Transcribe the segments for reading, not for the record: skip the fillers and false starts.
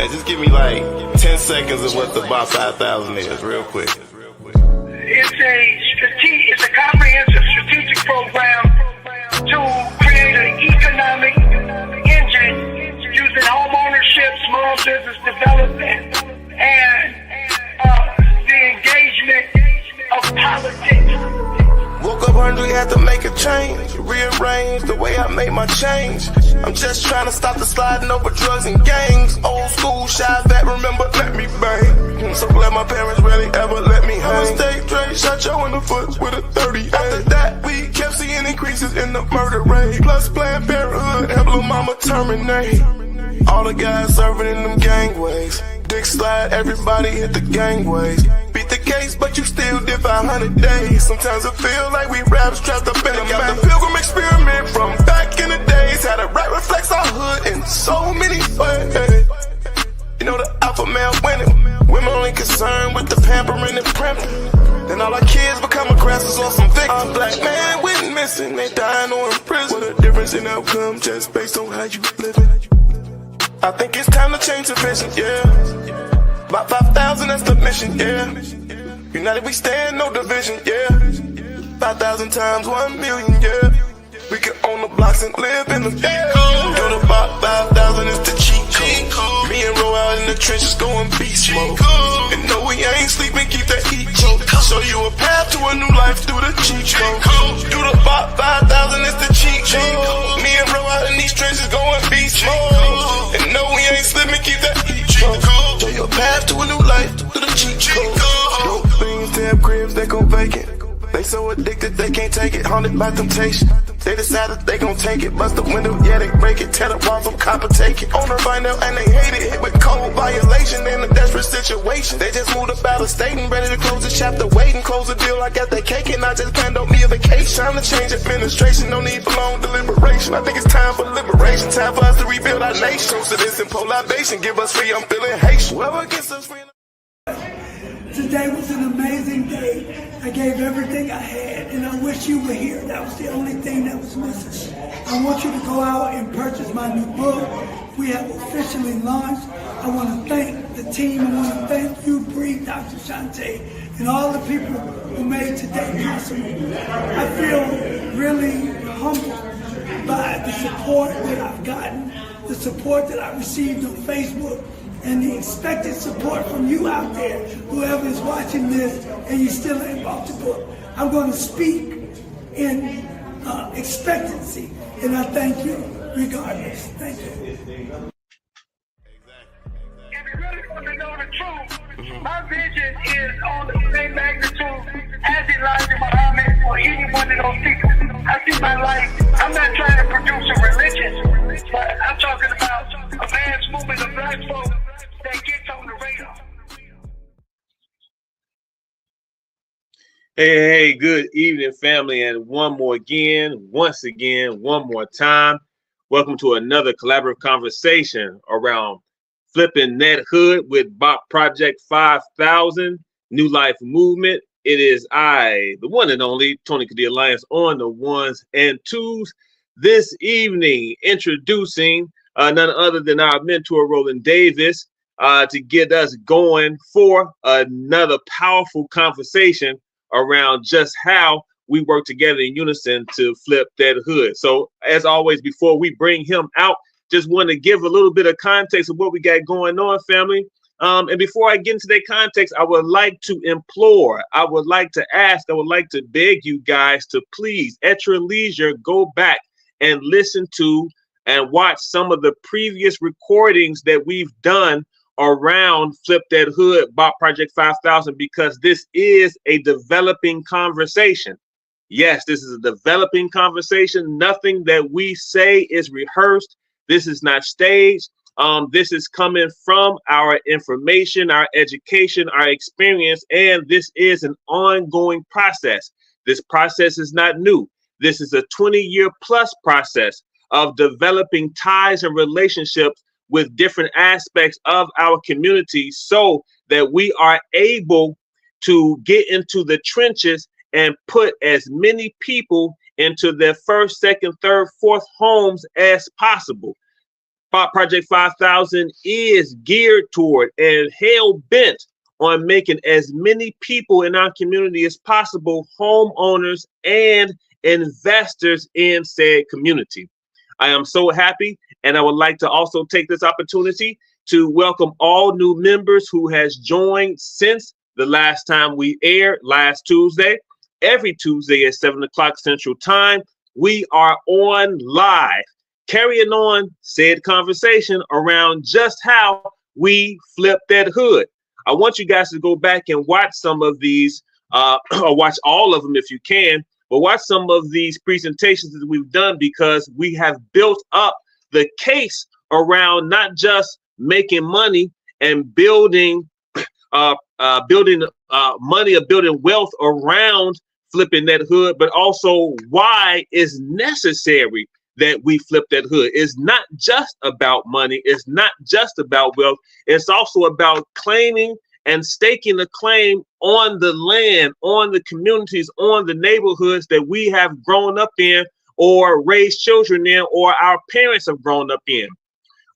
man. Just give me like 10 seconds of what the BOP 5000 is, real quick. It's a comprehensive strategic program to create an economic engine using home ownership, small business development, and the engagement of politics. Woke up hungry, had to make a change, rearrange the way I made my change. I'm just trying to stop the sliding over drugs and gangs. Old school, shy vet, remember, let me bang. So glad my parents really ever let me hang. I'm a state Dre, shot Joe in the foot with a 30. After that, we kept seeing increases in the murder rate. Plus Planned Parenthood, help little mama terminate. All the guys serving in them gangways. Dick slide, everybody hit the gangways. Beat the case, but you still did 500 days. Sometimes it feel like we raps trapped up in a got the pilgrim experiment from back in the days. How the rap reflects our hood in so many ways. You know the alpha male winning. Women only concerned with the pampering and primping. Then all our kids become aggressors or some victims. A black man went missing, they dying or in prison. What a difference in outcome just based on how you living. I think it's time to change the vision, yeah. About 5,000, that's the mission, yeah. United we stand, no division, yeah. 5,000 times 1 million, yeah. We can own the blocks and live in the Do the about 5,000 is the cheat code. Me and Ro out in the trenches going beast mode. And no, we ain't sleeping, keep that heat cold. Show you a path to a new life through the cheat code. Do the about 5,000 is the cheat code. Me and Ro out in these trenches going beast mode. And no, we ain't slipping, keep that heat cold. Show you a path to a new life through the cheat code. Dope things, damn cribs, they go vacant. They so addicted they can't take it, haunted by temptation. They decided they gon' take it, bust the window, yeah they break it, tear the walls up, copper take it. Owner find out and they hate it, hit with cold violation in a desperate situation. They just moved up out of state and ready to close the chapter, wait and close the deal. I got that cake and I just planned on me a vacation. Time to change administration, no need for long deliberation. I think it's time for liberation, time for us to rebuild our nation. Toast to this and libation, give us free, I'm feeling Haitian. Whoever gets us free. Today was an amazing day. I gave everything I had, and I wish you were here. That was the only thing that was missing. I want you to go out and purchase my new book. We have officially launched. I want to thank the team. I want to thank you, Bree, Dr. Shante, and all the people who made today possible. I feel really humbled by the support that I've gotten, the support that I received on Facebook, and the expected support from you out there, whoever is watching this and you still ain't bought the book. I'm going to speak in expectancy, and I thank you regardless. Thank you. If you really want to know the truth, my vision is on the same magnitude as Elijah Muhammad or any one of those people. I see my life, I'm not trying to produce a religion, but I'm talking about a mass movement of black folks that gets on the radar. Hey, good evening, family, and once again, one more time, welcome to another collaborative conversation around flipping that hood with BOP Project 5000, New Life Movement. It is I, the one and only Tony Cadilla Alliance on the ones and twos. This evening, introducing none other than our mentor, Roland Davis, to get us going for another powerful conversation around just how we work together in unison to flip that hood. So as always, before we bring him out, just want to give a little bit of context of what we got going on, family. And before I get into that context, I would like to implore, I would like to ask, I would like to beg you guys to please, at your leisure, go back and listen to and watch some of the previous recordings that we've done around Flip That Hood, BOP Project 5000, because this is a developing conversation. Yes, this is a developing conversation. Nothing that we say is rehearsed. This is not staged. This is coming from our information, our education, our experience, and this is an ongoing process. This process is not new. This is a 20-year plus process of developing ties and relationships with different aspects of our community so that we are able to get into the trenches and put as many people into their first, second, third, fourth homes as possible. BOP Project 5000 is geared toward and hell bent on making as many people in our community as possible homeowners and investors in said community. I am so happy, and I would like to also take this opportunity to welcome all new members who has joined since the last time we aired last Tuesday. Every Tuesday at 7 o'clock Central Time, we are on live, carrying on said conversation around just how we flip that hood. I want you guys to go back and watch some of these, or watch all of them if you can, but watch some of these presentations that we've done, because we have built up the case around not just making money and building money or building wealth around flipping that hood, but also why it's necessary that we flip that hood. It's not just about money. It's not just about wealth. It's also about claiming and staking a claim on the land, on the communities, on the neighborhoods that we have grown up in or raised children in, or our parents have grown up in.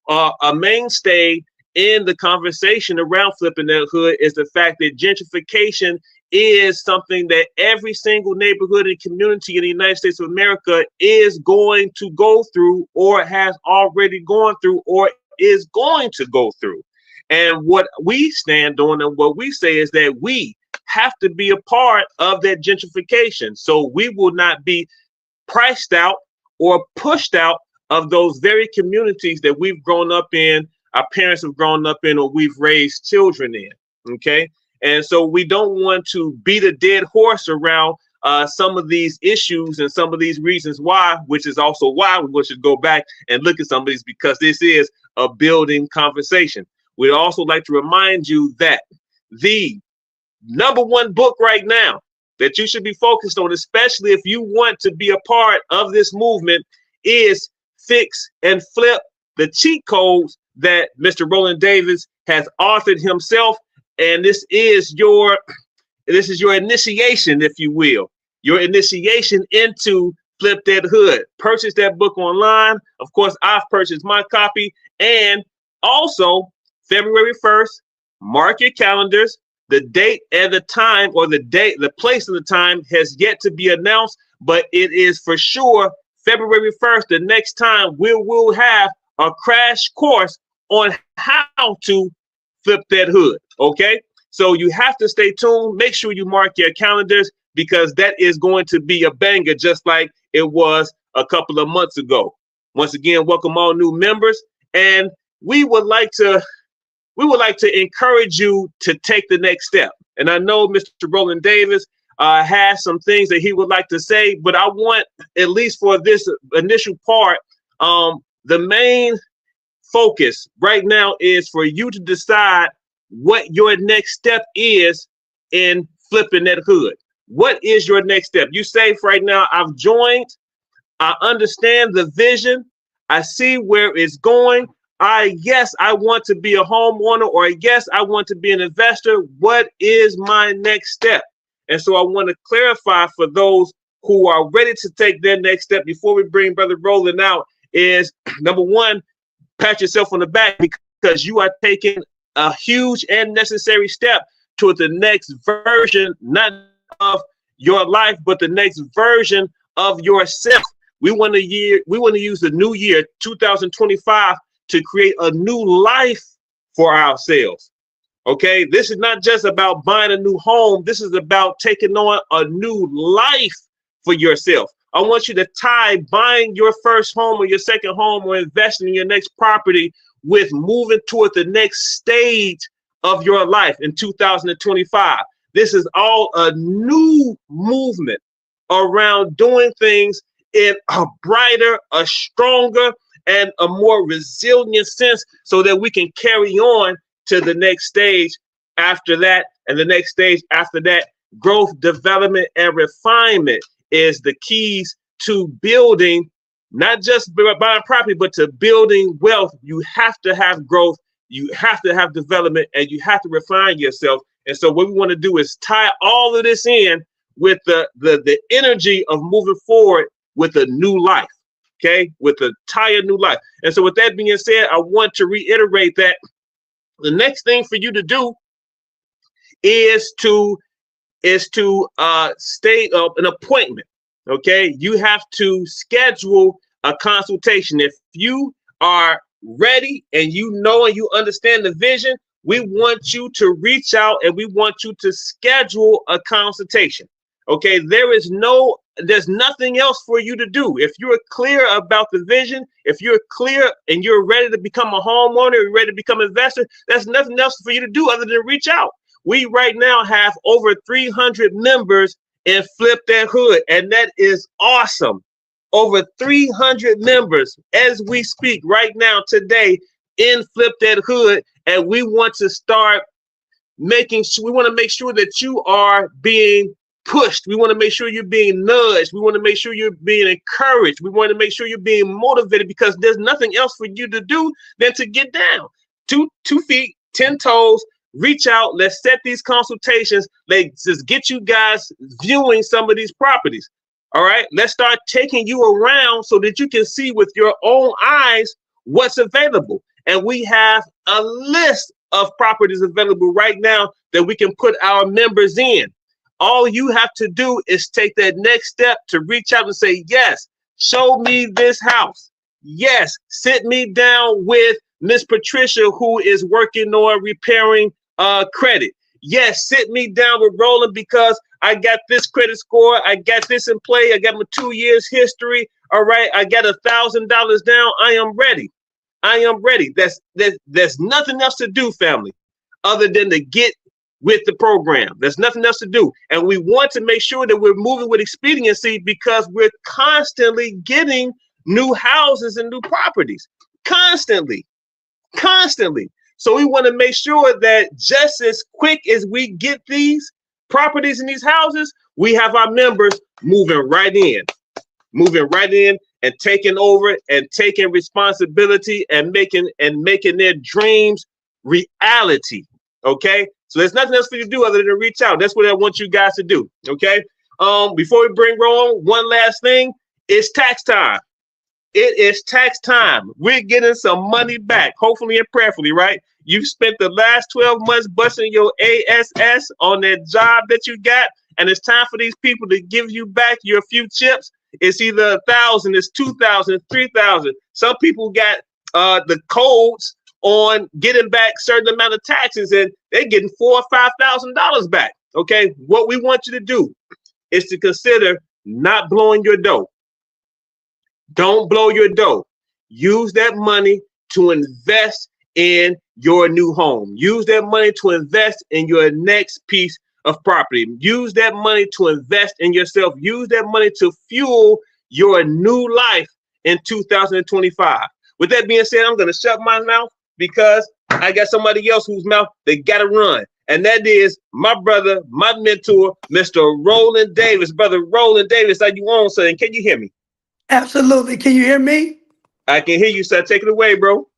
A mainstay in the conversation around flipping that hood is the fact that gentrification is something that every single neighborhood and community in the United States of America is going to go through, or has already gone through, or is going to go through. And what we stand on and what we say is that we have to be a part of that gentrification. So we will not be priced out or pushed out of those very communities that we've grown up in, our parents have grown up in, or we've raised children in. Okay. And so we don't want to beat a dead horse around some of these issues and some of these reasons why, which is also why we should go back and look at some of these, because this is a building conversation. We'd also like to remind you that the #1 book right now that you should be focused on, especially if you want to be a part of this movement, is Fix and Flip, the cheat codes that Mr. Roland Davis has authored himself. And this is your initiation, if you will, your initiation into Flip That Hood. Purchase that book online. Of course, I've purchased my copy. And also, February 1st, mark your calendars. The date and the time, or the place and the time has yet to be announced, but it is for sure February 1st. The next time we will have a crash course on how to flip that hood. Okay, so you have to stay tuned. Make sure you mark your calendars, because that is going to be a banger, just like it was a couple of months ago. Once again, welcome all new members, and we would like to encourage you to take the next step. And I know Mr. Roland Davis has some things that he would like to say, but I want, at least for this initial part, the main focus right now is for you to decide what your next step is in flipping that hood. What is your next step? You say, right now, I've joined, I understand the vision, I see where it's going. Yes, I want to be a homeowner, or yes, I want to be an investor. What is my next step? And so I want to clarify for those who are ready to take their next step before we bring Brother Roland out is, #1, pat yourself on the back, because you are taking a huge and necessary step toward the next version, not of your life, but the next version of yourself. We want to use the new year 2025 to create a new life for ourselves. Okay, this is not just about buying a new home. This is about taking on a new life for yourself. I want you to tie buying your first home or your second home or investing in your next property with moving toward the next stage of your life in 2025. This is all a new movement around doing things in a brighter, a stronger, and a more resilient sense, so that we can carry on to the next stage after that, and the next stage after that. Growth, development, and refinement is the keys to building, not just buying property, but to building wealth. You have to have growth, you have to have development, and you have to refine yourself. And so what we want to do is tie all of this in with the energy of moving forward with a new life. okay, with an entire new life. And so with that being said, I want to reiterate that the next thing for you to do is to stay up an appointment. Okay, you have to schedule a consultation. If you are ready and you know and you understand the vision, we want you to reach out and we want you to schedule a consultation. Okay, there's nothing else for you to do. If you're clear about the vision, if you're clear and you're ready to become a homeowner, you're ready to become an investor, there's nothing else for you to do other than reach out. We right now have over 300 members in Flip That Hood, and that is awesome. Over 300 members as we speak right now today in Flip That Hood, and we want to start we want to make sure that you are being pushed. We want to make sure you're being nudged. We want to make sure you're being encouraged. We want to make sure you're being motivated, because there's nothing else for you to do than to get down. Two feet, 10 toes, reach out. Let's set these consultations. Let's just get you guys viewing some of these properties. All right, let's start taking you around so that you can see with your own eyes what's available. And we have a list of properties available right now that we can put our members in. All you have to do is take that next step to reach out and say, yes, show me this house. Yes, sit me down with Miss Patricia, who is working on repairing credit. Yes, sit me down with Roland, because I got this credit score. I got this in play. I got my 2 years history. All right, I got $1,000 down. I am ready. I am ready. There's nothing else to do, family, other than to get with the program. There's nothing else to do. And we want to make sure that we're moving with expediency, because we're constantly getting new houses and new properties. Constantly. So we want to make sure that just as quick as we get these properties in these houses, we have our members moving right in and taking over and taking responsibility and making their dreams reality. Okay, so there's nothing else for you to do other than to reach out. That's what I want you guys to do. Okay, before we bring Ron, one last thing: it's tax time. It is tax time. We're getting some money back, hopefully and prayerfully, right? You've spent the last 12 months busting your ASS on that job that you got, and it's time for these people to give you back your few chips. It's either 1,000, it's 2,000, 3,000. Some people got the codes on getting back certain amount of taxes, and they're getting $4,000 or $5,000 back. Okay, what we want you to do is to consider not blowing your dough. Don't blow your dough. Use that money to invest in your new home. Use that money to invest in your next piece of property. Use that money to invest in yourself. Use that money to fuel your new life in 2025. With that being said, I'm going to shut my mouth, because I got somebody else whose mouth they got to run. And that is my brother, my mentor, Mr. Roland Davis. Brother Roland Davis, how you on, son? Can you hear me? Absolutely. Can you hear me? I can hear you, sir. Take it away, bro.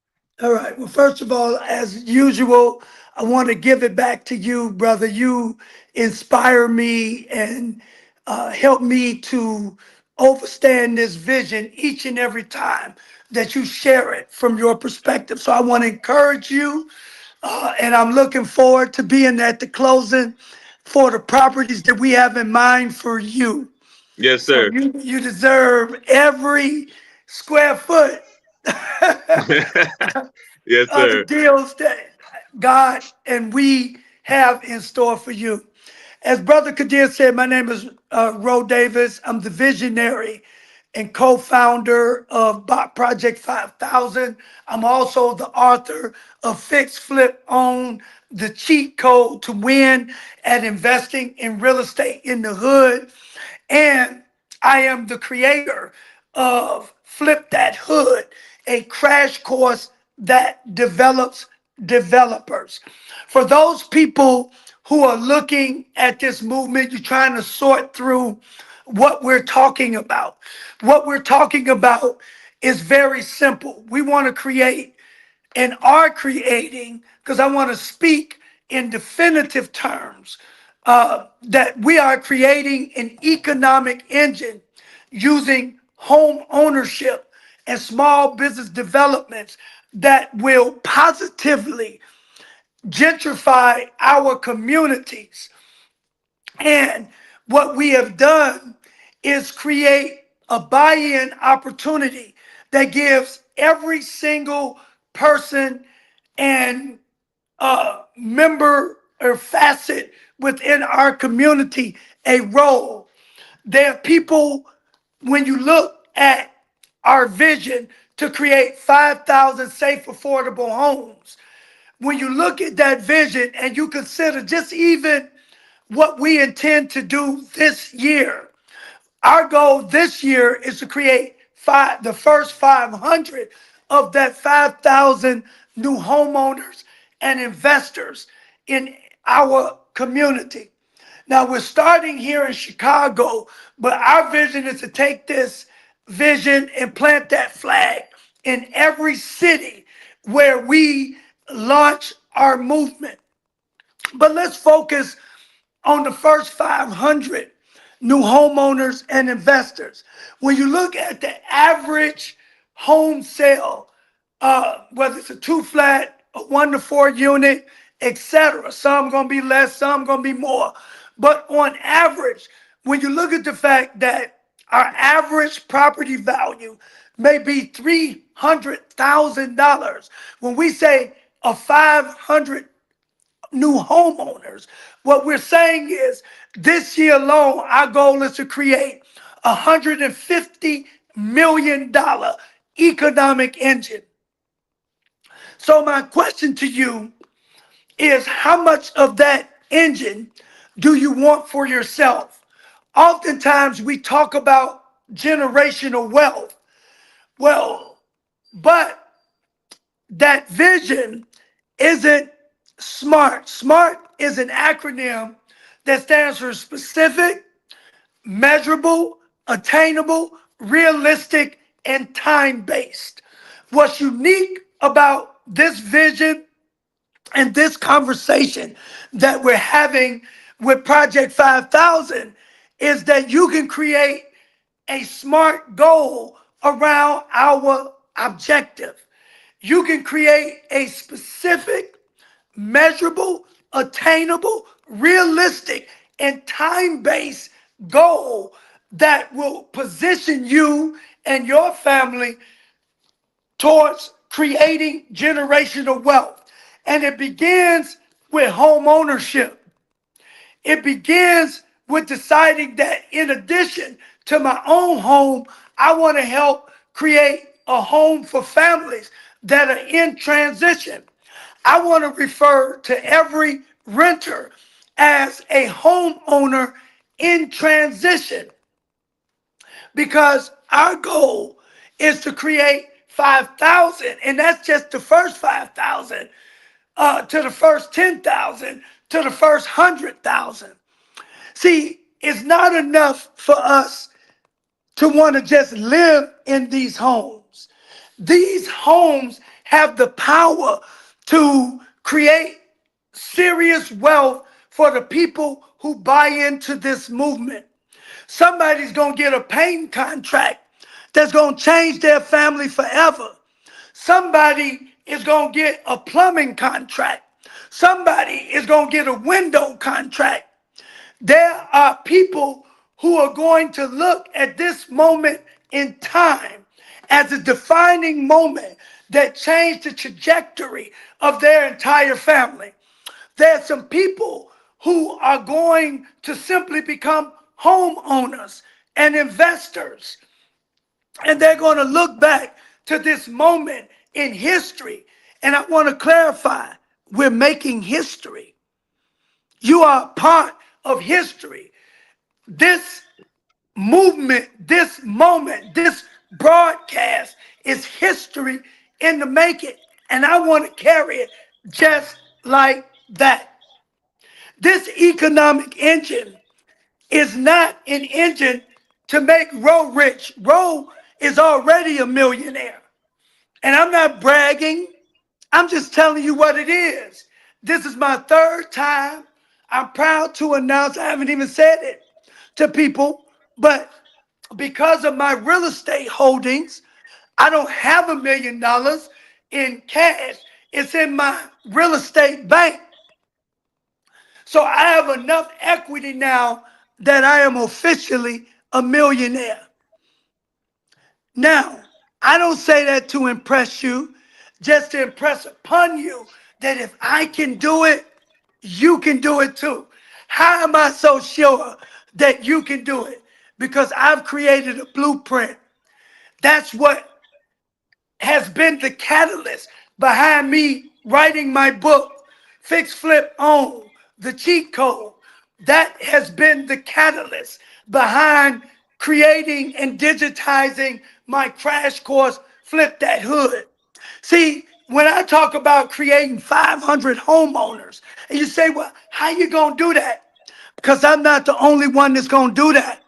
All right. Well, first of all, as usual, I want to give it back to you, brother. You inspire me and help me to overstand this vision each and every time that you share it from your perspective. So I want to encourage you, and I'm looking forward to being at the closing for the properties that we have in mind for you. Yes, sir. So you deserve every square foot Yes, of the sir. deals that God and we have in store for you. As Brother Kadir said, my name is Ro Davis. I'm the visionary and co-founder of BOP Project 5000. I'm also the author of Fix, Flip, Own, the cheat code to win at investing in real estate in the hood. And I am the creator of Flip That Hood, a crash course that develops developers. For those people who are looking at this movement, you're trying to sort through what we're talking about. What we're talking about is very simple. We want to create and are creating, because I want to speak in definitive terms, that we are creating an economic engine using home ownership and small business developments that will positively gentrify our communities. And what we have done is create a buy-in opportunity that gives every single person and member or facet within our community a role. There are people, when you look at our vision to create 5,000 safe, affordable homes, when you look at that vision and you consider just even what we intend to do this year, our goal this year is to create the first 500 of that 5,000 new homeowners and investors in our community. Now, we're starting here in Chicago, but our vision is to take this vision and plant that flag in every city where we launch our movement. But let's focus on the first 500 new homeowners and investors. When you look at the average home sale, whether it's a 2-flat, a 1 to 4 unit, etc., some gonna be less, some gonna be more. But on average, when you look at the fact that our average property value may be $300,000, when we say a 500 new homeowners, what we're saying is this year alone, our goal is to create $150 million economic engine. So my question to you is, how much of that engine do you want for yourself? Oftentimes we talk about generational wealth. Well, but that vision isn't SMART. SMART is an acronym that stands for specific, measurable, attainable, realistic, and time-based. What's unique about this vision and this conversation that we're having with Project 5000 is that you can create a SMART goal around our objective. You can create a specific, measurable, attainable, realistic, and time-based goal that will position you and your family towards creating generational wealth. And it begins with home ownership. It begins with deciding that in addition to my own home, I want to help create a home for families that are in transition. I want to refer to every renter as a homeowner in transition, because our goal is to create 5,000, and that's just the first 5,000, to the first 10,000, to the first 100,000. See, it's not enough for us to want to just live in these homes. These homes have the power to create serious wealth for the people who buy into this movement. Somebody's going to get a painting contract that's going to change their family forever. Somebody is going to get a plumbing contract. Somebody is going to get a window contract. There are people who are going to look at this moment in time as a defining moment that changed the trajectory of their entire family. There are some people who are going to simply become homeowners and investors. And they're going to look back to this moment in history. And I want to clarify, we're making history. You are part of history. This movement, this moment, this broadcast is history in the making. And I want to carry it just like that. This economic engine is not an engine to make Roe rich. Roe is already a millionaire. And I'm not bragging. I'm just telling you what it is. This is my third time. I'm proud to announce, I haven't even said it to people, but because of my real estate holdings, I don't have $1 million in cash. It's in my real estate bank. So I have enough equity now that I am officially a millionaire. Now, I don't say that to impress you, just to impress upon you that if I can do it, you can do it too. How am I so sure that you can do it? Because I've created a blueprint. That's what has been the catalyst behind me writing my book, Fix, Flip, Own, the cheat code. That has been the catalyst behind creating and digitizing my crash course, Flip That Hood. See, when I talk about creating 500 homeowners, and you say, well, how you going to do that? Because I'm not the only one that's going to do that.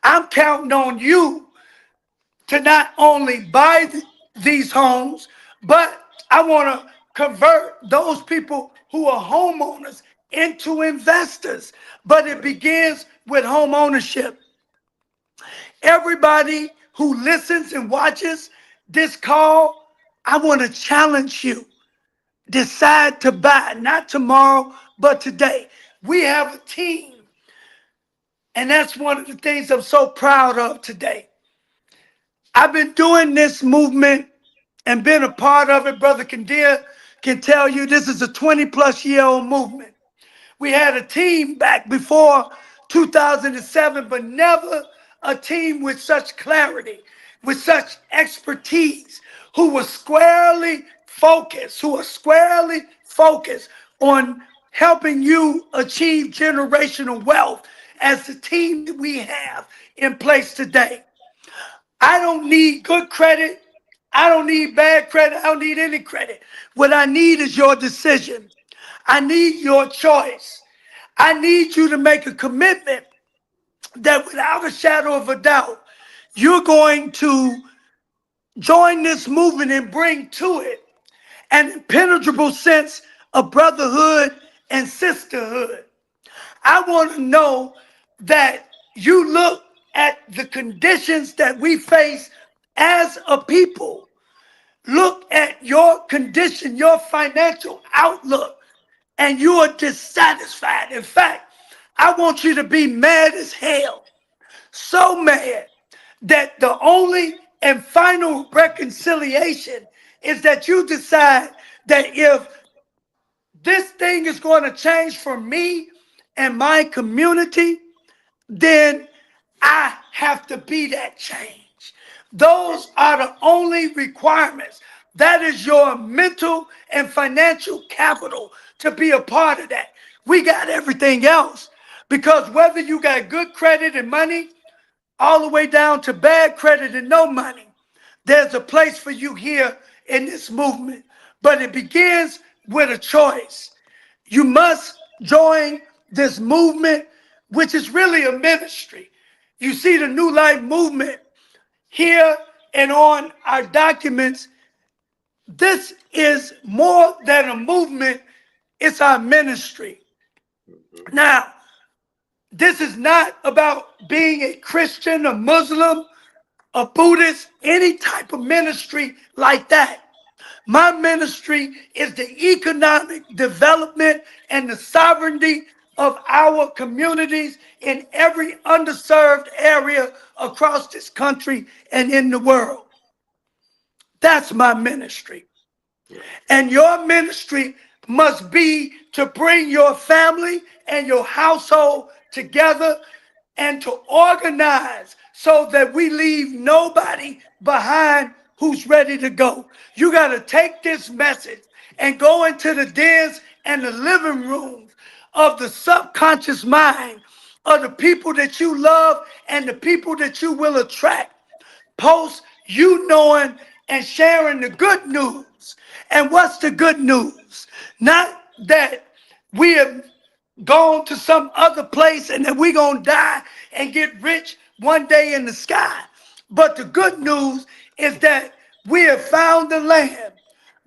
I'm counting on you to not only buy these homes, but I want to convert those people who are homeowners into investors. But it begins with home ownership. Everybody who listens and watches this call, I want to challenge you. Decide to buy, not tomorrow, but today. We have a team. And that's one of the things I'm so proud of today. I've been doing this movement and been a part of it. Brother Kandia can tell you this is a 20-plus-year-old movement. We had a team back before 2007, but never a team with such clarity, with such expertise, who was squarely focused, on helping you achieve generational wealth as the team that we have in place today. I don't need good credit. I don't need bad credit. I don't need any credit. What I need is your decision. I need your choice. I need you to make a commitment that without a shadow of a doubt, you're going to join this movement and bring to it an impenetrable sense of brotherhood and sisterhood. I want to know that you look at the conditions that we face as a people. Look at your condition, your financial outlook, and you are dissatisfied. In fact, I want you to be mad as hell. So mad that the only and final reconciliation is that you decide that if this thing is going to change for me and my community, then I have to be that change. Those are the only requirements. That is your mental and financial capital to be a part of that. We got everything else, because whether you got good credit and money, all the way down to bad credit and no money, there's a place for you here in this movement. But it begins with a choice. You must join this movement, which is really a ministry. You see the New Life movement here and on our documents. This is more than a movement. It's our ministry. Now, this is not about being a Christian, a Muslim, a Buddhist, any type of ministry like that. My ministry is the economic development and the sovereignty of our communities in every underserved area across this country and in the world. That's my ministry. And your ministry must be to bring your family and your household together and to organize so that we leave nobody behind who's ready to go. You got to take this message and go into the dens and the living rooms of the subconscious mind of the people that you love and the people that you will attract. Post you knowing and sharing the good news. And what's the good news? Not that we have gone to some other place and that we're going to die and get rich one day in the sky. But the good news is that we have found the land,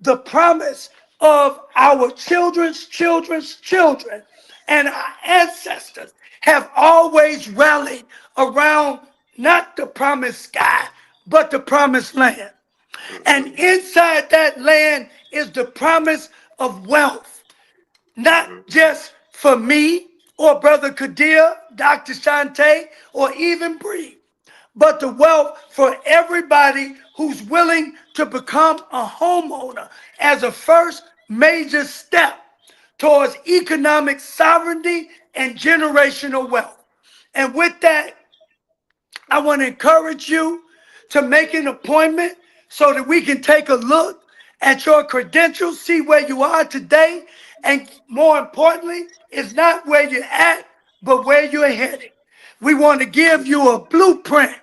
the promise of our children's children's children, and our ancestors have always rallied around not the promised sky, but the promised land. And inside that land is the promise of wealth, not just for me or Brother Kadir, Dr. Shante, or even Bree, but the wealth for everybody who's willing to become a homeowner as a first major step towards economic sovereignty and generational wealth. And with that, I want to encourage you to make an appointment so that we can take a look at your credentials, see where you are today, and more importantly, it's not where you're at, but where you're headed. We want to give you a blueprint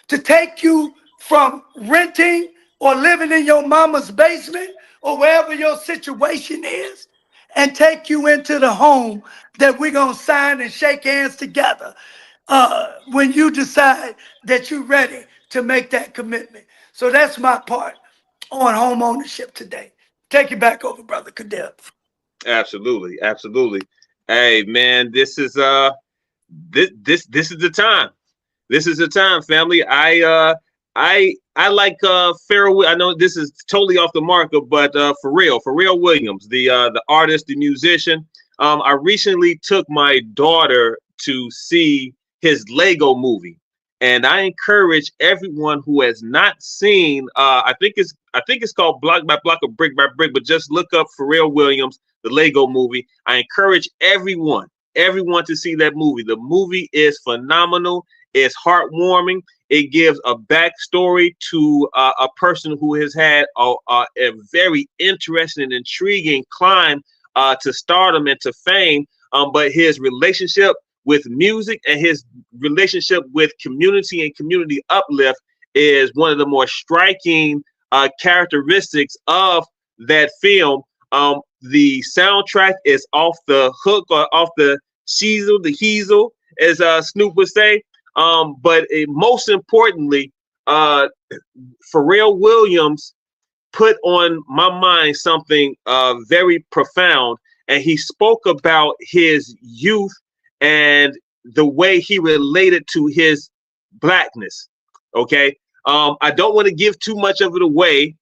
to take you from renting or living in your mama's basement or wherever your situation is and take you into the home that we're going to sign and shake hands together when you decide that you're ready to make that commitment. So that's my part on home ownership today. Take it back over, Brother Kadir. Absolutely, absolutely. Hey, man, this is this is the time. This is the time, family. I like Pharrell. I know this is totally off the marker, but Pharrell Williams, the artist, the musician. I recently took my daughter to see his Lego movie, and I encourage everyone who has not seen. I think it's called Block by Block or Brick by Brick, but just look up Pharrell Williams, the Lego movie. I encourage everyone to see that movie. The movie is phenomenal. It's heartwarming. It gives a backstory to a person who has had a very interesting and intriguing climb to stardom and to fame. But his relationship with music and his relationship with community and community uplift is one of the more striking characteristics of that film. The soundtrack is off the hook or off the heezel, as Snoop would say. But most importantly, Pharrell Williams put on my mind something very profound, and he spoke about his youth and the way he related to his blackness. Okay, I don't want to give too much of it away,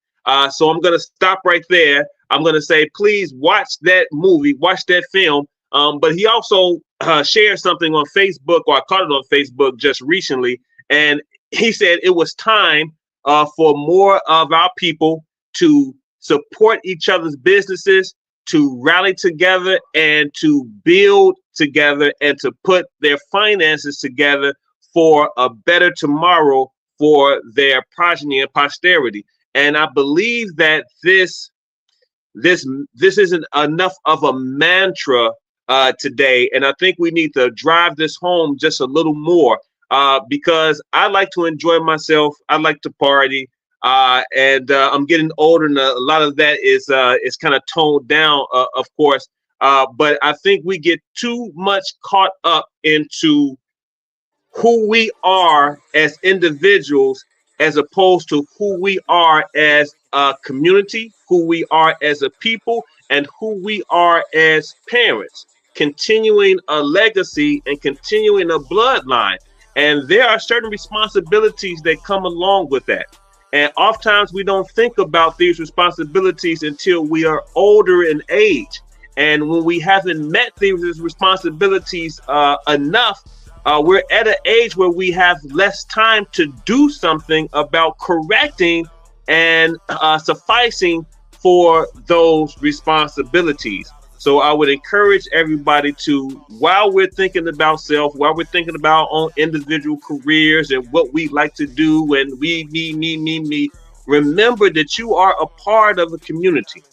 so I'm gonna stop right there. I'm gonna say, please watch that movie, watch that film. But he also shared something on Facebook, or I caught it on Facebook just recently, and he said it was time for more of our people to support each other's businesses, to rally together and to build together and to put their finances together for a better tomorrow for their progeny and posterity. And I believe that this isn't enough of a mantra today, and I think we need to drive this home just a little more because I like to enjoy myself. I like to party, and I'm getting older, and a lot of that is kind of toned down, of course. But I think we get too much caught up into who we are as individuals, as opposed to who we are as a community, who we are as a people, and who we are as parents, continuing a legacy and continuing a bloodline. And there are certain responsibilities that come along with that. And oftentimes we don't think about these responsibilities until we are older in age. And when we haven't met these responsibilities enough, we're at an age where we have less time to do something about correcting and sufficing for those responsibilities. So I would encourage everybody to, while we're thinking about self, while we're thinking about our own individual careers and what we like to do, and me, remember that you are a part of a community.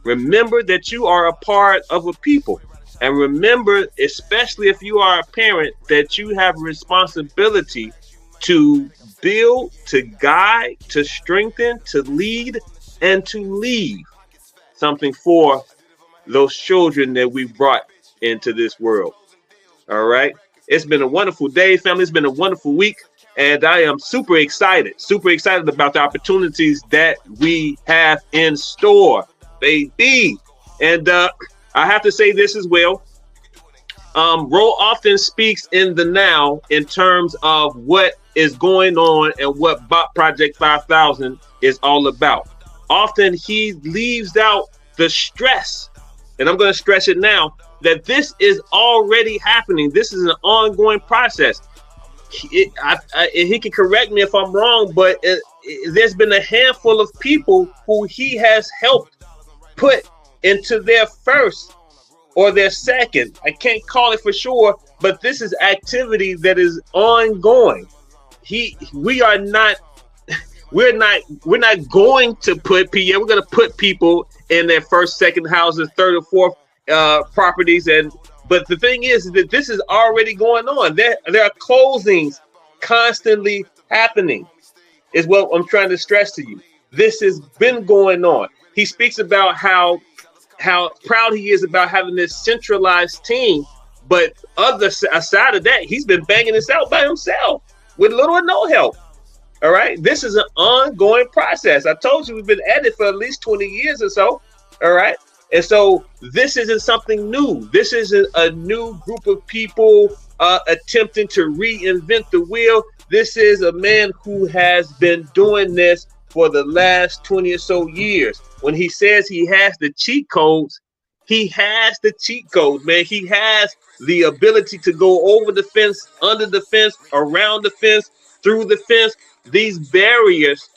Remember that you are a part of a people. And remember, especially if you are a parent, that you have a responsibility to build, to guide, to strengthen, to lead, and to leave something for those children that we brought into this world. All right. It's been a wonderful day, family. It's been a wonderful week. And I am super excited about the opportunities that we have in store, baby. And I have to say this as well. Ro often speaks in the now in terms of what is going on and what BOP Project 5000 is all about. Often he leaves out the stress, and I'm going to stress it now, that this is already happening. This is an ongoing process. He can correct me if I'm wrong, but there's been a handful of people who he has helped put into their first or their second. I can't call it for sure, but this is activity that is ongoing. We're not going to put we're going to put people in their first, second houses, third or fourth properties, but the thing is that this is already going on. There are closings constantly happening, is what I'm trying to stress to you. This has been going on. He speaks about how proud he is about having this centralized team, but aside of that, he's been banging this out by himself with little or no help. All right, this is an ongoing process. I told you we've been at it for at least 20 years or so. All right. And so this isn't something new. This isn't a new group of people attempting to reinvent the wheel. This is a man who has been doing this for the last 20 or so years. When he says he has the cheat codes, he has the cheat codes, man. He has the ability to go over the fence, under the fence, around the fence, through the fence. These barriers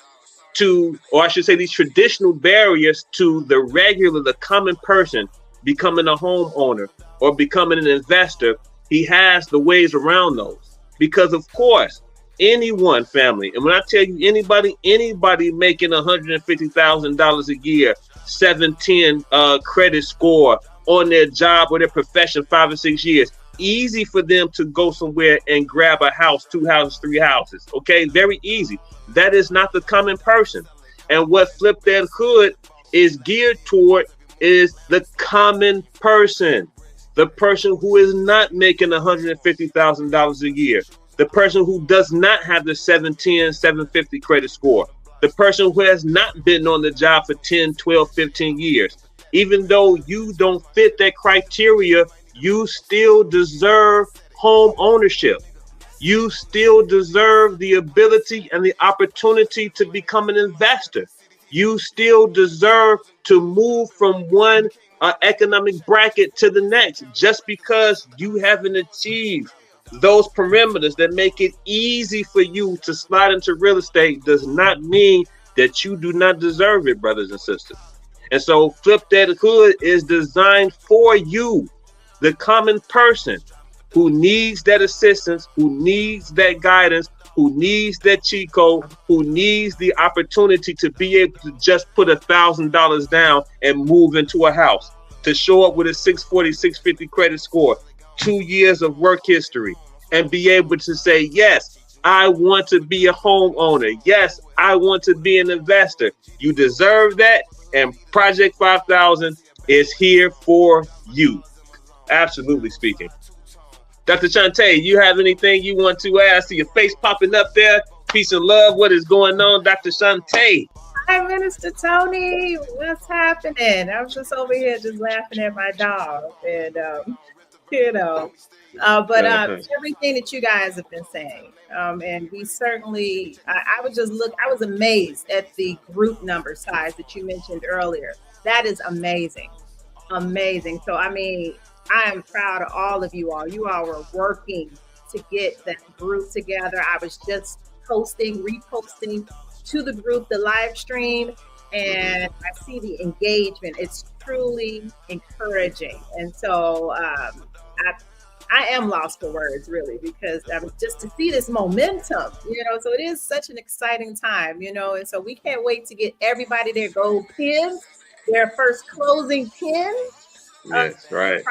to, or I should say these traditional barriers to the common person becoming a homeowner or becoming an investor, he has the ways around those. Because of course, anyone, family, and when I tell you anybody making $150,000 a year, 710 credit score on their job or their profession, 5 or 6 years, easy for them to go somewhere and grab a house, 2 houses, 3 houses. Okay, very easy. That is not the common person. And what Flip That Hood is geared toward is the common person, the person who is not making $150,000 a year, the person who does not have the 710, 750 credit score, the person who has not been on the job for 10, 12, 15 years. Even though you don't fit that criteria, you still deserve home ownership. You still deserve the ability and the opportunity to become an investor. You still deserve to move from one economic bracket to the next. Just because you haven't achieved those perimeters that make it easy for you to slide into real estate does not mean that you do not deserve it, brothers and sisters. And so Flip That Hood is designed for you, the common person who needs that assistance, who needs that guidance, who needs that cheat code, who needs the opportunity to be able to just put $1,000 down and move into a house, to show up with a 640, 650 credit score, 2 years of work history, and be able to say, yes, I want to be a homeowner. Yes, I want to be an investor. You deserve that. And Project 5000 is here for you. Absolutely speaking. Dr. Shantae, you have anything you want to add? I see your face popping up there. Peace and love. What is going on, Dr. Shantae? Hi, Minister Tony. What's happening? I was just over here just laughing at my dog. And, everything that you guys have been saying. And we certainly, I was amazed at the group number size that you mentioned earlier. That is amazing. Amazing. So, I mean, I am proud of all of you all. You all were working to get that group together. I was just reposting to the group, the live stream, and I see the engagement. It's truly encouraging. And so I am lost for words, really, because just to see this momentum, so it is such an exciting time, and so we can't wait to get everybody their gold pins, their first closing pin. Yes, right.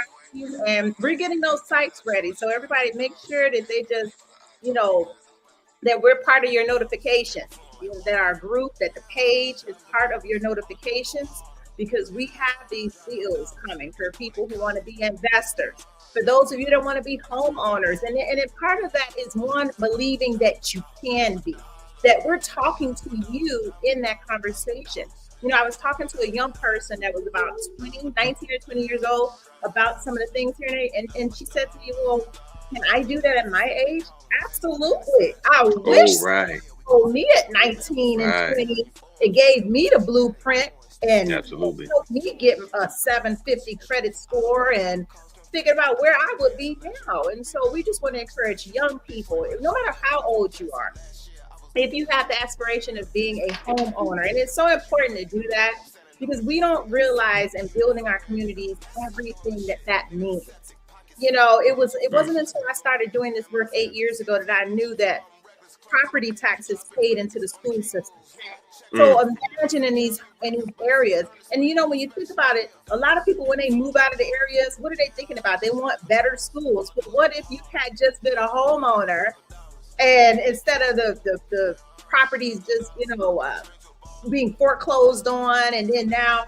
And we're getting those sites ready. So everybody make sure that they just, that we're part of your notifications, that our group, that the page is part of your notifications, because we have these deals coming for people who want to be investors, for those of you that want to be homeowners. And part of that is one, believing that you can be, that we're talking to you in that conversation. I was talking to a young person that was about 19 or 20 years old about some of the things here, and she said to me, well, Can I do that at my age? Absolutely. I wish Oh, right. told me at 19 and Right. 20, it gave me the blueprint and Absolutely. helped me get a 750 credit score and thinking about where I would be now. And so we just want to encourage young people, no matter how old you are, if you have the aspiration of being a homeowner. And it's so important to do that because we don't realize in building our communities everything that means. You know, it wasn't until I started doing this work 8 years ago that I knew that property taxes paid into the school system. So imagine in these areas, and you know, when you think about it, a lot of people when they move out of the areas, what are they thinking about? They want better schools. But what if you had just been a homeowner, and instead of the properties just being foreclosed on, and then now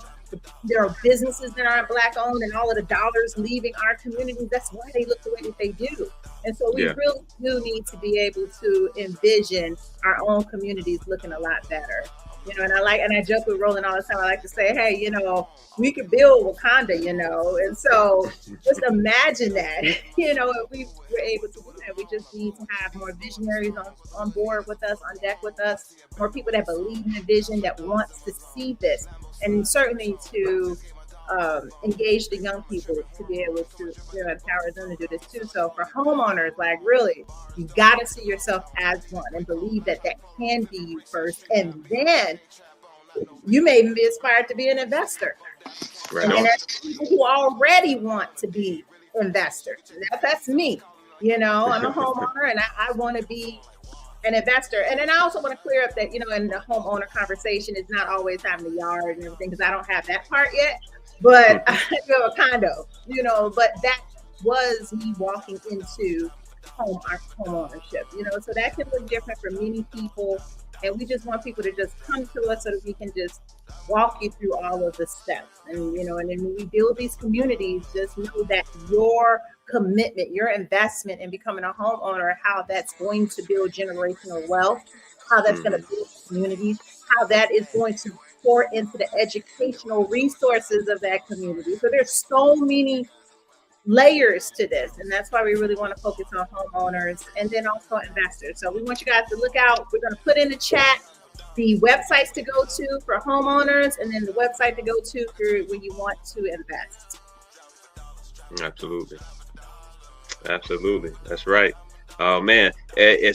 there are businesses that aren't black owned, and all of the dollars leaving our communities. That's why they look the way that they do. And so we really do need to be able to envision our own communities looking a lot better. You know, and I joke with Roland all the time. I like to say, hey, you know, we could build Wakanda, you know. And so just imagine that, you know, if we were able to do that. We just need to have more visionaries on board with us, on deck with us, more people that believe in the vision, that wants to see this, and certainly to engage the young people to be able to empower them to do this too. So for homeowners, like really, you got to see yourself as one and believe that can be you first, and then you may even be inspired to be an investor. Right. And there's people who already want to be investors. That's me. You know, I'm a homeowner and I want to be an investor. And then I also want to clear up that, you know, in the homeowner conversation, it's not always having the yard and everything, because I don't have that part yet. But I have a condo, you know, but that was me walking into home ownership, you know, so that can look different for many people. And we just want people to just come to us so that we can just walk you through all of the steps. And, you know, and then when we build these communities, just know that your commitment, your investment in becoming a homeowner, how that's going to build generational wealth, how that's going to build communities, how that is going to pour into the educational resources of that community. So there's so many layers to this, and that's why we really want to focus on homeowners and then also investors. So we want you guys to look out. We're going to put in the chat the websites to go to for homeowners, and then the website to go to for when you want to invest. Absolutely. That's right. Oh man, I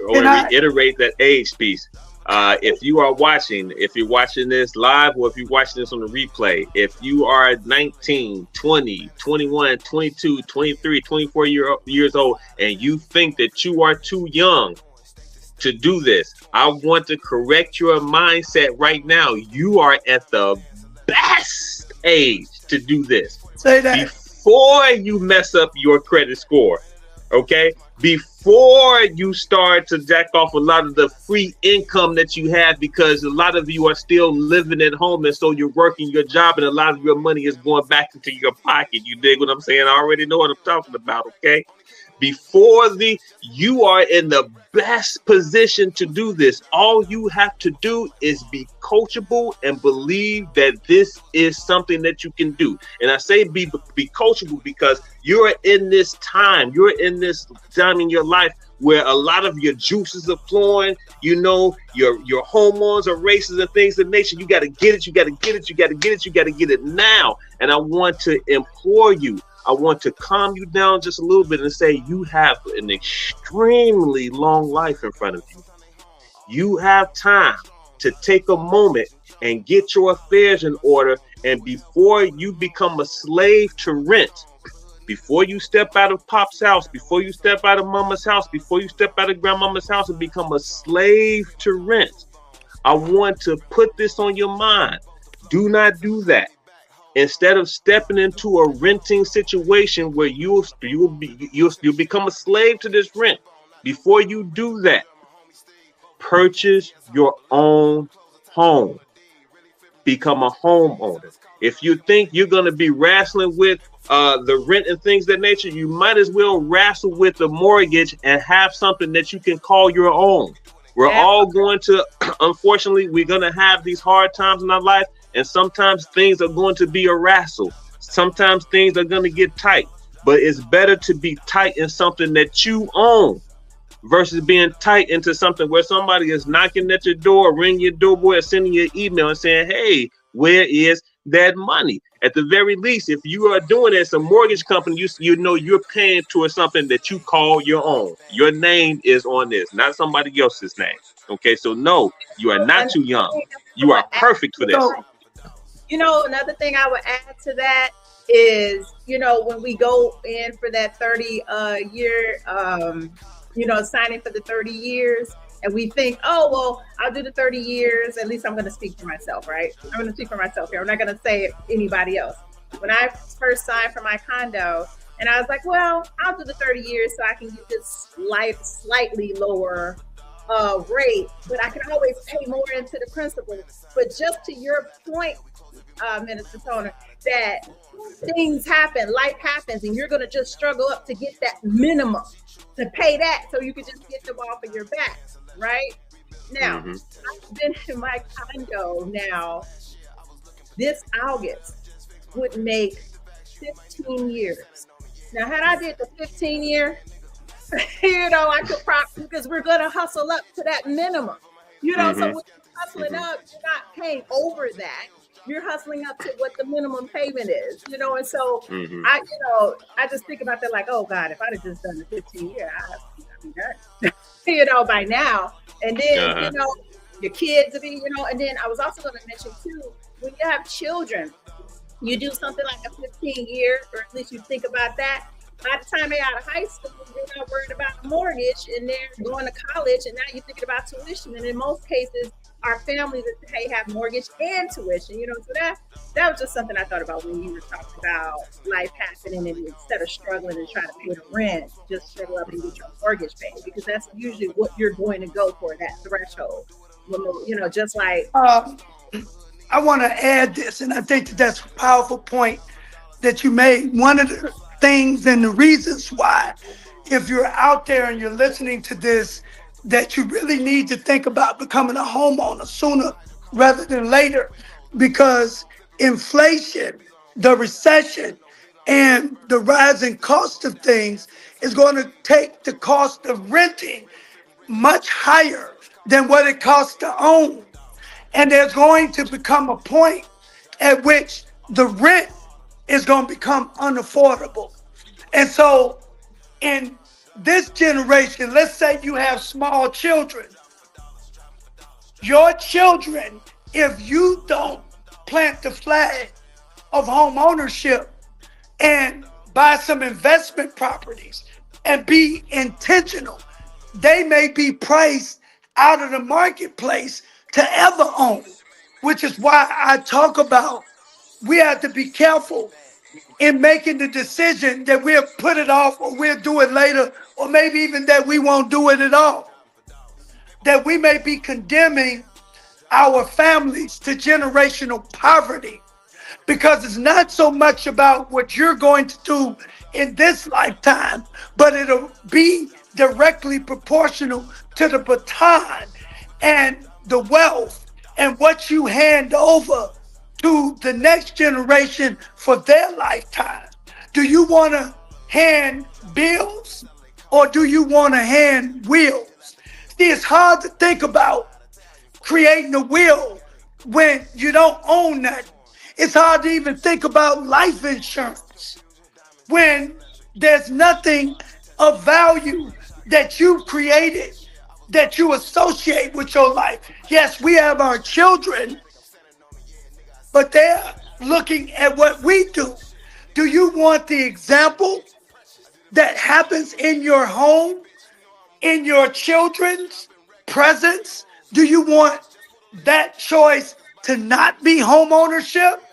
want to reiterate that age piece. If you're watching this live, or if you're watching this on the replay, if you are 19, 20, 21, 22, 23, 24 years old, and you think that you are too young to do this, I want to correct your mindset right now. You are at the best age to do this. Say that. Before you mess up your credit score, okay? Before you start to jack off a lot of the free income that you have, because a lot of you are still living at home, and so you're working your job, and a lot of your money is going back into your pocket. You dig what I'm saying? I already know what I'm talking about, okay? You are in the best position to do this. All you have to do is be coachable and believe that this is something that you can do. And I say be coachable because you're in this time in your life where a lot of your juices are flowing. You know, your hormones are racing and things of nature. You got to get it. You got to get it. You got to get it. You got to get it now. And I want to implore you. I want to calm you down just a little bit and say you have an extremely long life in front of you. You have time to take a moment and get your affairs in order. And before you become a slave to rent, before you step out of Pop's house, before you step out of Mama's house, before you step out of Grandmama's house and become a slave to rent, I want to put this on your mind. Do not do that. Instead of stepping into a renting situation where you'll become a slave to this rent, before you do that, purchase your own home. Become a homeowner. If you think you're going to be wrestling with the rent and things of that nature, you might as well wrestle with the mortgage and have something that you can call your own. We're all going to, unfortunately, we're going to have these hard times in our life. And sometimes things are going to be a wrestle. Sometimes things are going to get tight. but it's better to be tight in something that you own versus being tight into something where somebody is knocking at your door, ringing your doorbell, or sending you an email and saying, hey, where is that money? At the very least, if you are doing it as a mortgage company, you know you're paying towards something that you call your own. Your name is on this, not somebody else's name. Okay, so no, you are not too young. You are perfect for this. You know, another thing I would add to that is, you know, when we go in for that 30 year, you know, signing for the 30 years, and we think, oh, well, I'll do the 30 years. At least I'm going to speak for myself, right? I'm going to speak for myself here. I'm not going to say anybody else. When I first signed for my condo, and I was like, well, I'll do the 30 years so I can get this slightly lower rate, but I can always pay more into the principal. But just to your point, Minister Toner, that things happen, life happens, and you're going to just struggle up to get that minimum to pay that so you can just get them off of your back, right? Now, I've been in my condo now, this August would make 15 years. Now, had I did the 15 year, you know, I could probably, because we're going to hustle up to that minimum, you know, so when you're hustling up, you're not paying over that. You're hustling up to what the minimum payment is, you know, and so I just think about that like, oh God, if I'd have just done the 15 year, I'd be done, you know, by now. And then, you know, your kids will be, you know, and then I was also going to mention too, when you have children, you do something like a 15 year, or at least you think about that. By the time they're out of high school, you're not worried about a mortgage, and they're going to college, and now you're thinking about tuition. And in most cases, our families have mortgage and tuition, you know. So that was just something I thought about when you were talking about life happening, and instead of struggling and trying to pay the rent, just struggle up and get your mortgage paid, because that's usually what you're going to go for, that threshold. You know, just like I want to add this, and I think that's a powerful point that you made. One of the things and the reasons why, if you're out there and you're listening to this, that you really need to think about becoming a homeowner sooner rather than later, because inflation, the recession, and the rising cost of things is going to take the cost of renting much higher than what it costs to own. And there's going to become a point at which the rent is going to become unaffordable. And so in this generation, let's say you have small children. Your children, if you don't plant the flag of home ownership and buy some investment properties and be intentional, they may be priced out of the marketplace to ever own, which is why I talk about we have to be careful in making the decision that we'll put it off, or we'll do it later, or maybe even that we won't do it at all. That we may be condemning our families to generational poverty, because it's not so much about what you're going to do in this lifetime, but it'll be directly proportional to the baton and the wealth and what you hand over to the next generation for their lifetime. Do you want to hand bills, or do you want to hand wills? See, it's hard to think about creating a will when you don't own nothing. It's hard to even think about life insurance when there's nothing of value that you created that you associate with your life. Yes, we have our children, but they're looking at what we do. Do you want the example that happens in your home, in your children's presence? Do you want that choice to not be home ownership?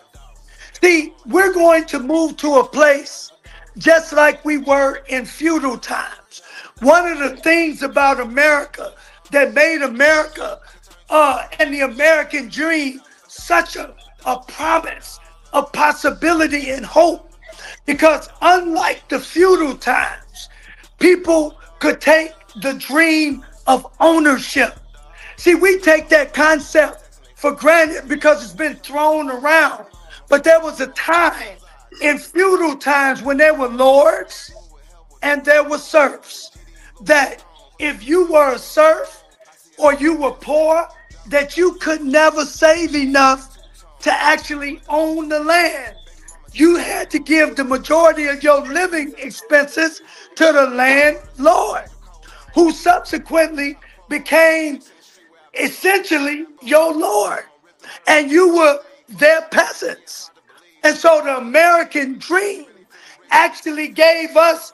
See, we're going to move to a place just like we were in feudal times. One of the things about America that made America and the American dream such a promise, a possibility and hope, because unlike the feudal times, people could take the dream of ownership. See, we take that concept for granted because it's been thrown around. But there was a time in feudal times when there were lords and there were serfs, that if you were a serf or you were poor, that you could never save enough to actually own the land. You had to give the majority of your living expenses to the landlord, who subsequently became essentially your lord, and you were their peasants. And so the American dream actually gave us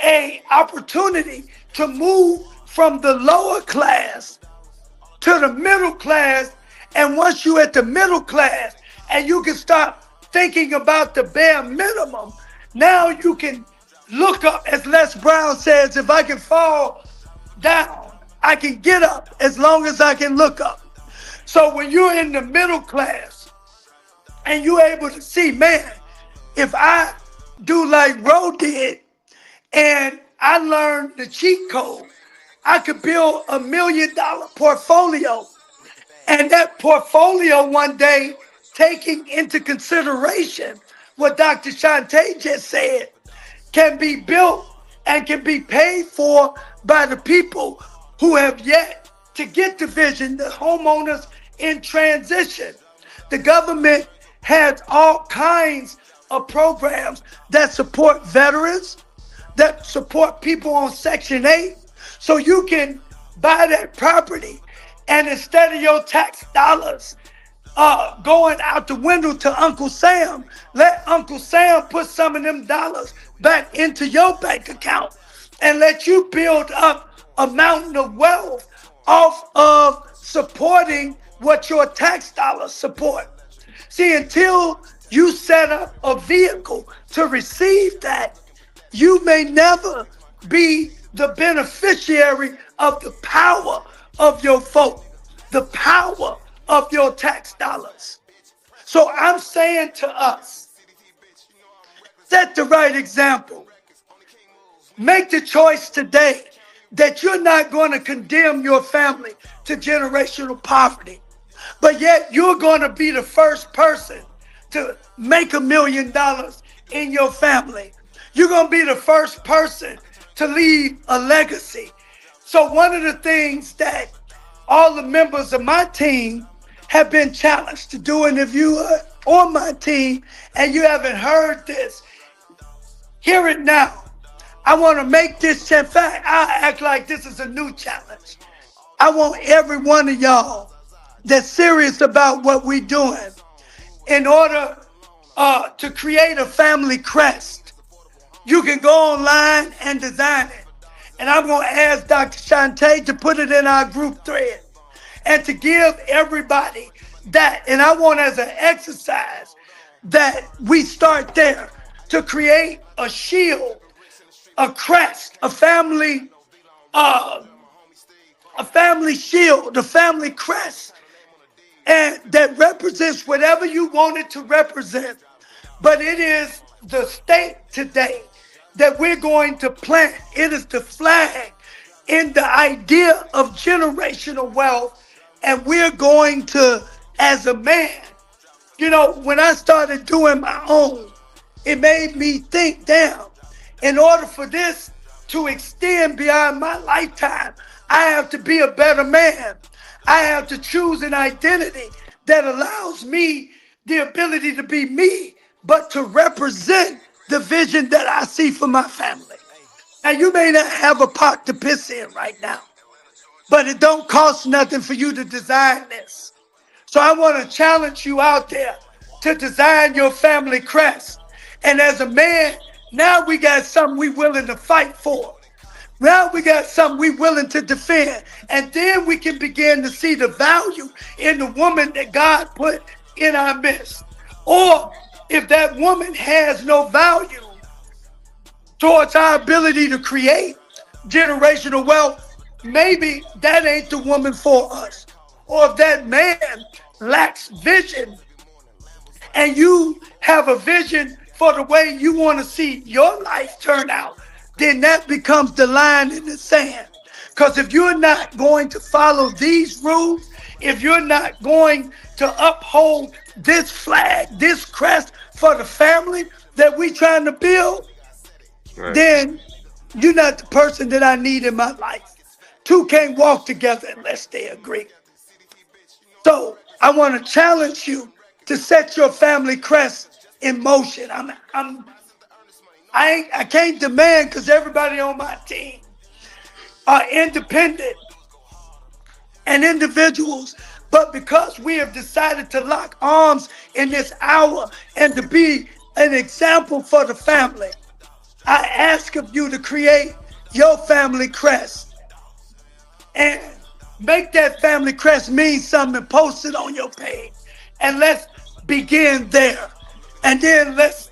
an opportunity to move from the lower class to the middle class. And once you're at the middle class and you can start thinking about the bare minimum, now you can look up, as Les Brown says, if I can fall down, I can get up as long as I can look up. So when you're in the middle class and you're able to see, man, if I do like Ro did and I learned the cheat code, I could build $1 million portfolio. And that portfolio one day, taking into consideration what Dr. Shantae just said, can be built and can be paid for by the people who have yet to get the vision, the homeowners in transition. The government has all kinds of programs that support veterans, that support people on Section 8, so you can buy that property, and instead of your tax dollars going out the window to Uncle Sam, let Uncle Sam put some of them dollars back into your bank account and let you build up a mountain of wealth off of supporting what your tax dollars support. See, until you set up a vehicle to receive that, you may never be the beneficiary of the power of your vote, the power of your tax dollars. So I'm saying to us, set the right example. Make the choice today that you're not going to condemn your family to generational poverty, but yet you're going to be the first person to make $1 million in your family. You're going to be the first person to leave a legacy. So one of the things that all the members of my team have been challenged to do, and if you are on my team and you haven't heard this, hear it now. I want to make this, in fact, I act like this is a new challenge. I want every one of y'all that's serious about what we're doing in order to create a family crest. You can go online and design it. And I'm going to ask Dr. Shantae to put it in our group thread and to give everybody that. And I want, as an exercise, that we start there to create a shield, a crest, a family shield, a family crest, and that represents whatever you want it to represent. But it is the stake today that we're going to plant. It is the flag in the idea of generational wealth. And we're going to, as a man, you know, when I started doing my own, it made me think, damn, in order for this to extend beyond my lifetime, I have to be a better man. I have to choose an identity that allows me the ability to be me, but to represent the vision that I see for my family. Now, you may not have a pot to piss in right now, but it don't cost nothing for you to design this. So I want to challenge you out there to design your family crest. And as a man, now we got something we willing to fight for. Now we got something we willing to defend. And then we can begin to see the value in the woman that God put in our midst. Or if that woman has no value towards our ability to create generational wealth, maybe that ain't the woman for us. Or if that man lacks vision and you have a vision for the way you want to see your life turn out, then that becomes the line in the sand. Because if you're not going to follow these rules, if you're not going to uphold this flag, this crest for the family, that we trying to build, Right. then you're not the person that I need in my life. Two can't walk together unless they agree. So I want to challenge you to set your family crest in motion. I can't demand because everybody on my team are independent and individuals, but because we have decided to lock arms in this hour and to be an example for the family, I ask of you to create your family crest and make that family crest mean something and post it on your page. And let's begin there. And then let's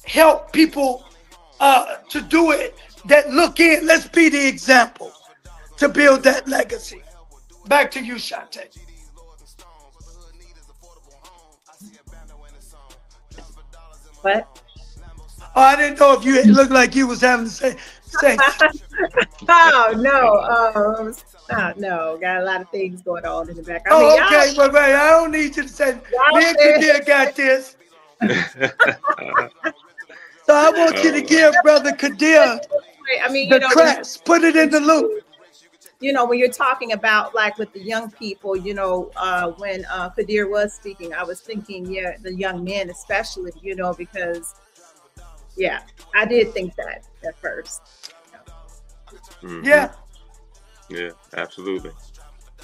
help people to do it that look in. Let's be the example to build that legacy. Back to you, Shante. What? Oh, I didn't know if you it looked like you was having to say. Oh no, no, got a lot of things going on in the back. I mean, Oh, okay, but wait, I don't need you to say. Me and Kadir got this. So I want you to give Brother Kadir I mean, the crest. Put it in the loop. You know, when you're talking about like with the young people, you know, when Kadir was speaking, I was thinking, yeah, the young men especially, you know, because, yeah, I did think that at first. Mhm. Yeah. Yeah, absolutely.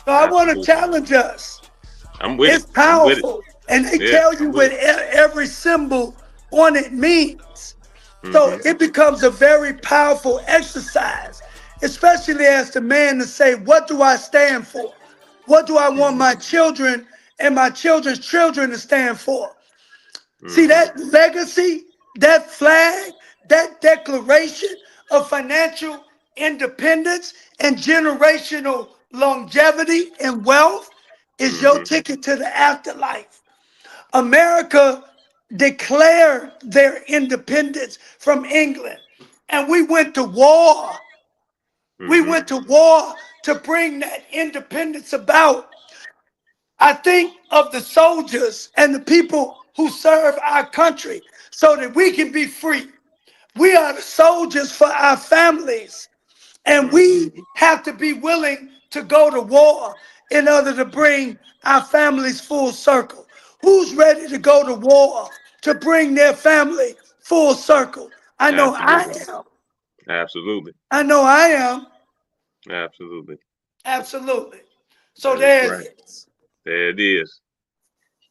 So I want to Absolutely. challenge us. I'm with It's it. I'm with it. powerful. And they Yeah, tell you I'm what with it. every symbol on it means. So Mhm. it becomes a very powerful exercise, especially as the man to say, what do I stand for? What do I want my children and my children's children to stand for? See, Mhm. that legacy, that flag, that declaration of financial independence and generational longevity and wealth is your Mhm. ticket to the afterlife. America declared their independence from England, and we went to war. We Mhm. went to war to bring that independence about. I think of the soldiers and the people who serve our country so that we can be free. We are the soldiers for our families, and we have to be willing to go to war in order to bring our families full circle. Who's ready to go to war to bring their family full circle? I know I Absolutely. am. Absolutely. I know I am. Absolutely. Absolutely. So That is there right. it is. There it is.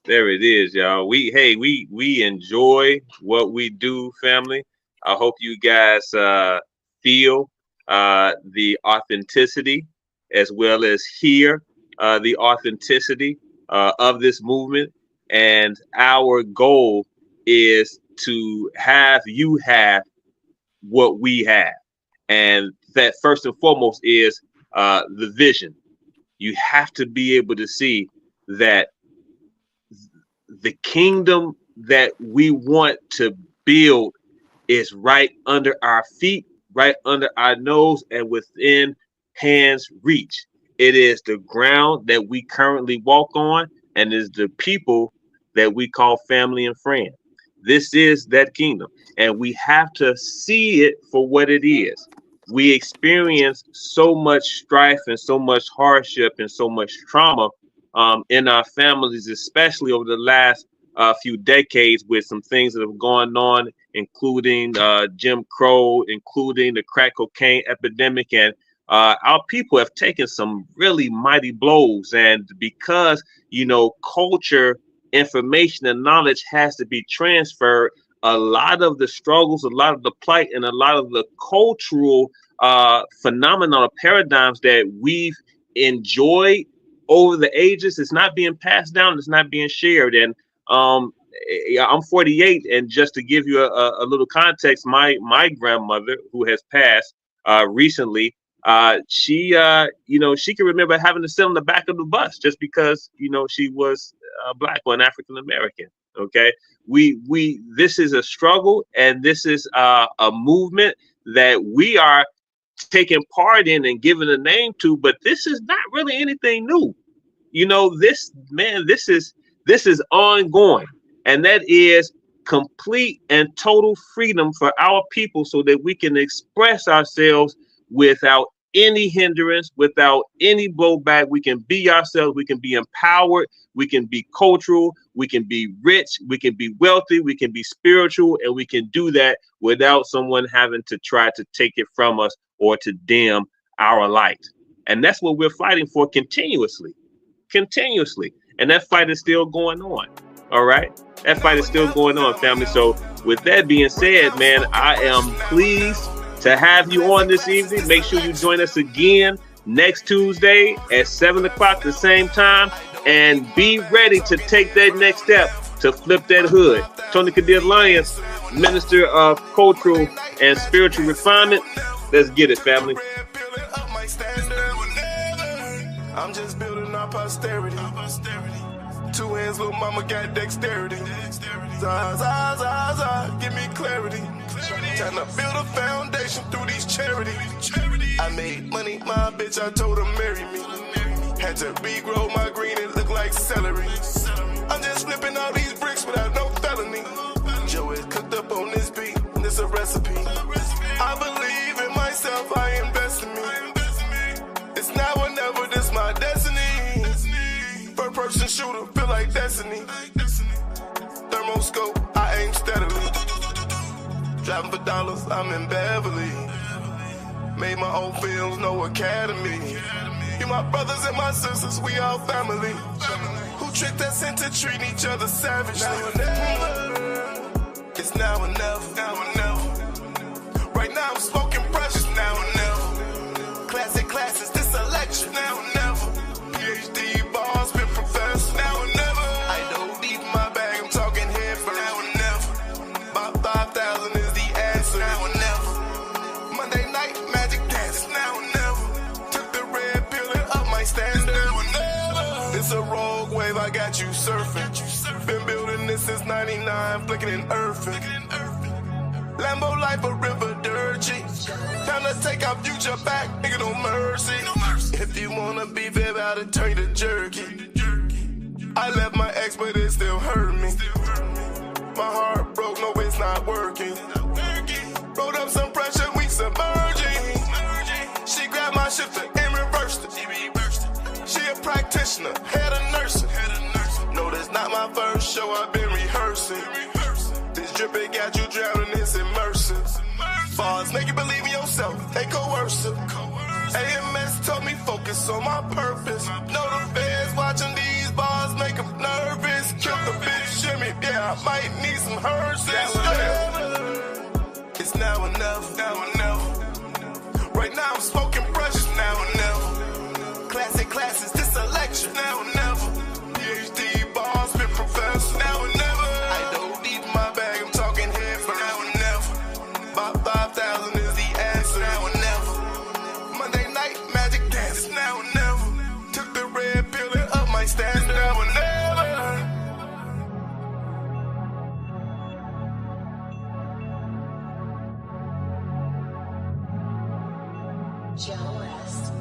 There it is, y'all. We enjoy what we do, family. I hope you guys feel the authenticity as well as hear the authenticity of this movement. And our goal is to have you have what we have. And that first and foremost is the vision. You have to be able to see that the kingdom that we want to build is right under our feet, right under our nose, and within hands reach. It is the ground that we currently walk on, and is the people that we call family and friend. This is that kingdom, and we have to see it for what it is. We experience so much strife and so much hardship and so much trauma in our families, especially over the last few decades, with some things that have gone on, including Jim Crow, including the crack cocaine epidemic. And our people have taken some really mighty blows. And because, you know, culture, information, and knowledge has to be transferred, a lot of the struggles, a lot of the plight, and a lot of the cultural phenomenon or paradigms that we've enjoyed over the ages is not being passed down, it's not being shared. And I'm 48, and just to give you a little context, my grandmother, who has passed recently, she she can remember having to sit on the back of the bus just because she was black or an African American. Okay, we this is a struggle, and this is a movement that we are taking part in and giving a name to, but this is not really anything new. This is ongoing, and that is complete and total freedom for our people so that we can express ourselves without any hindrance, without any blowback. We can be ourselves. We can be empowered. We can be cultural. We can be rich. We can be wealthy. We can be spiritual. And we can do that without someone having to try to take it from us or to dim our light. And that's what we're fighting for continuously. And that fight is still going on. All right. That fight is still going on, family. So with that being said, man, I am pleased to have you on this evening. Make sure you join us again next Tuesday at 7 o'clock the same time, and be ready to take that next step to flip that hood. Tony Kadir Lyons, Minister of Cultural and Spiritual Refinement. Let's get it, family. I'm just building our posterity. 2 hands, little mama got dexterity. Give me clarity. Trying to build a foundation through these charities. I made money, my bitch, I told her marry me. Had to regrow my green, it looked like celery. I'm just flipping all these bricks without no felony. Joe is cooked up on this beat, this a recipe. I believe in myself, I invest in me. It's now or never, this my destiny. First person shooter, feel like destiny. Thermoscope, I aim steadily. Driving for dollars, I'm in Beverly. Made my own films, no academy. You my brothers and my sisters, we all family. Who tricked us into treating each other savagely? Now or never. It's now or never. Now or never. Right now I'm smoking precious. Now or never. Classic classes, this election. Now or never. PhD bars, been professor. Now or never. I dove deep in my bag, I'm talking head first. Now or never. About 5,000 is the answer. Now or never. Monday night magic dance. Now or never. Took the red pill and up my standard. Now or never. It's a rogue wave, I got you surfing. Been building this since 99, flicking and earthing. Lambo life a river dirty. Time to take our future back, nigga, no mercy. If you wanna be babe, I'll turn you to jerky. I left my ex, but it still hurt me. My heart broke, no, it's not working. Rolled up some pressure, we submerging. She grabbed my shifter and reversed it. She a practitioner, head of nursing. No, that's not my first show, I've been rehearsing. This dripping got you drowning, it's immersive. Bars make you believe in yourself, they coercive. AMS told me focus on my purpose. Know the feds watching these bars make them nervous. Kill the bitch, shimmy, yeah, I might need some hearses. It's now or never, now or never. Right now I'm smoking precious, now or never. Classic classes, this election, now or never. PhD bars, been professor, now or never. I dove deep in my bag, I'm talking head first, now or never. About 5,000 is the answer, now or never. Monday night magic dance, now or never. Took the red pill and up my standard, now or never. Joe West.